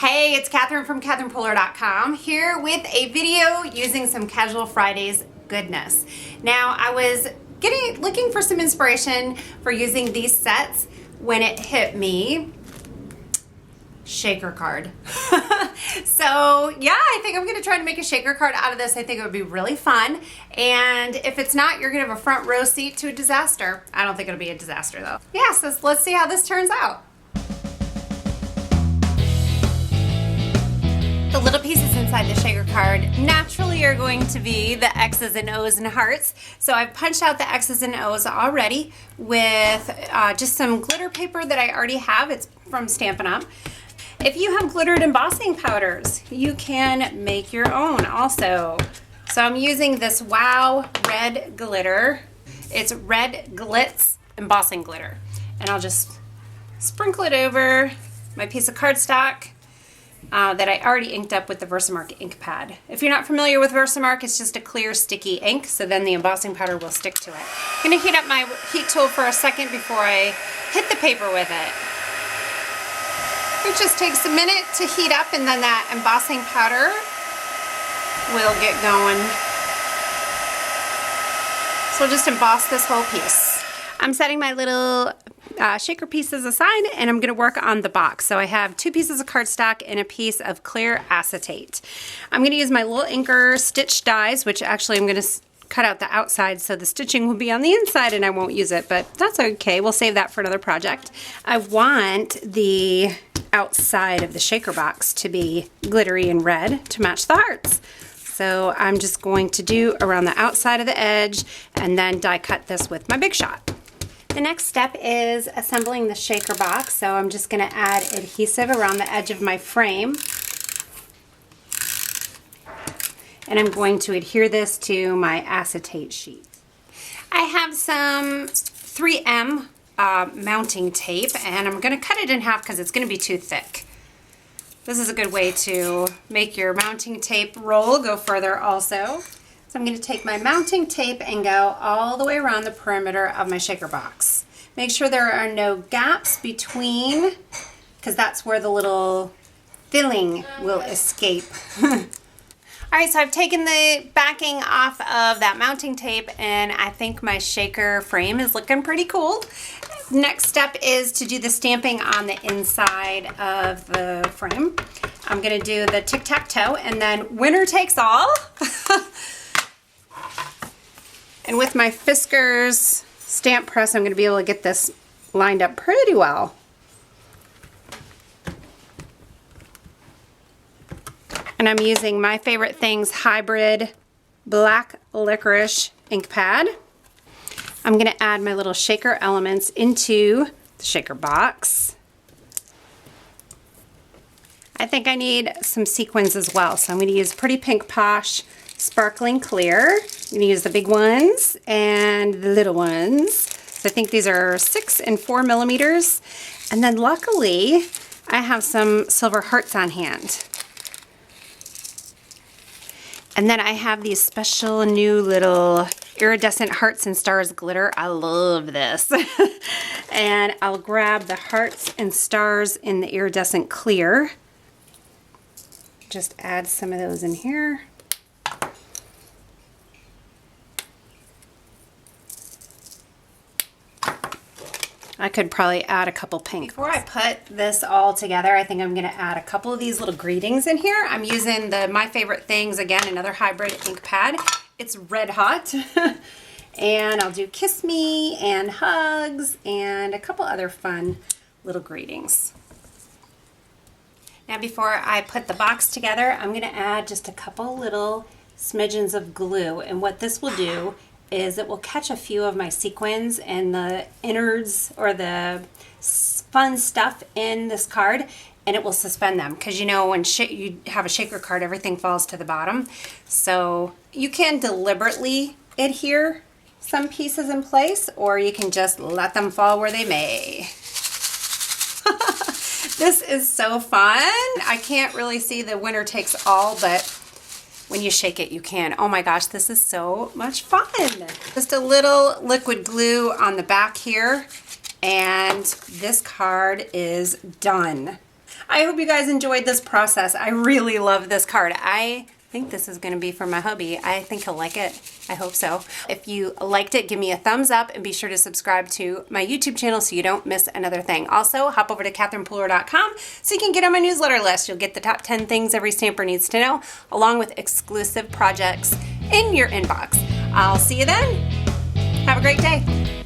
Hey, it's Catherine from CatherinePolar.com here with a video using some Casual Fridays goodness. Now, I was looking for some inspiration for using these sets when it hit me. Shaker card. So yeah, I think I'm gonna try to make a shaker card out of this. I think it would be really fun. And if it's not, you're gonna have a front row seat to a disaster. I don't think it'll be a disaster though. Yeah, so let's see how this turns out. The little pieces inside the shaker card naturally are going to be the X's and O's and hearts. So I've punched out the X's and O's already with just some glitter paper that I already have. It's from Stampin' Up! If you have glittered embossing powders, you can make your own also. So I'm using this Wow red glitter. It's red glitz embossing glitter. And I'll just sprinkle it over my piece of cardstock that I already inked up with the Versamark ink pad. If you're not familiar with Versamark, it's just a clear sticky ink, so then the embossing powder will stick to it. I'm gonna heat up my heat tool for a second before I hit the paper with it. It just takes a minute to heat up and then that embossing powder will get going. So we'll just emboss this whole piece. I'm setting my little shaker pieces aside and I'm going to work on the box. So I have 2 pieces of cardstock and a piece of clear acetate. I'm going to use my little inker stitch dies, which actually I'm going to cut out the outside so the stitching will be on the inside and I won't use it, but that's okay. We'll save that for another project. I want the outside of the shaker box to be glittery and red to match the hearts. So I'm just going to do around the outside of the edge and then die cut this with my Big Shot. The next step is assembling the shaker box. So I'm just going to add adhesive around the edge of my frame. And I'm going to adhere this to my acetate sheet. I have some 3M mounting tape and I'm going to cut it in half because it's going to be too thick. This is a good way to make your mounting tape roll go further also. So I'm going to take my mounting tape and go all the way around the perimeter of my shaker box. Make sure there are no gaps between, because that's where the little filling will escape. Alright, so I've taken the backing off of that mounting tape and I think my shaker frame is looking pretty cool. Next step is to do the stamping on the inside of the frame. I'm going to do the tic-tac-toe and then winner takes all. And with my Fiskars stamp press, I'm going to be able to get this lined up pretty well. And I'm using My Favorite Things Hybrid Black Licorice ink pad. I'm going to add my little shaker elements into the shaker box. I think I need some sequins as well, so I'm going to use Pretty Pink Posh Sparkling Clear. I'm going to use the big ones and the little ones. So I think these are 6 and 4 millimeters. And then luckily, I have some silver hearts on hand. And then I have these special new little iridescent hearts and stars glitter. I love this. And I'll grab the hearts and stars in the iridescent clear. Just add some of those in here. I could probably add a couple pink. Before I put this all together, I think I'm going to add a couple of these little greetings in here. I'm using the My Favorite Things, again, another hybrid ink pad. It's red hot. And I'll do Kiss Me and Hugs and a couple other fun little greetings. Now before I put the box together, I'm going to add just a couple little smidgens of glue. And what this will do is it will catch a few of my sequins and the innards or the fun stuff in this card, and it will suspend them, because you know when you have a shaker card, everything falls to the bottom. So you can deliberately adhere some pieces in place, or you can just let them fall where they may. This is so fun. I can't really see the winner takes all, but when you shake it, you can. Oh my gosh, this is so much fun. Just a little liquid glue on the back here, and this card is done. I hope you guys enjoyed this process. I really love this card. I think this is going to be for my hubby. I think he'll like it. I hope so. If you liked it, give me a thumbs up and be sure to subscribe to my YouTube channel so you don't miss another thing. Also, hop over to catherinepooler.com so you can get on my newsletter list. You'll get the top 10 things every stamper needs to know, along with exclusive projects in your inbox. I'll see you then. Have a great day.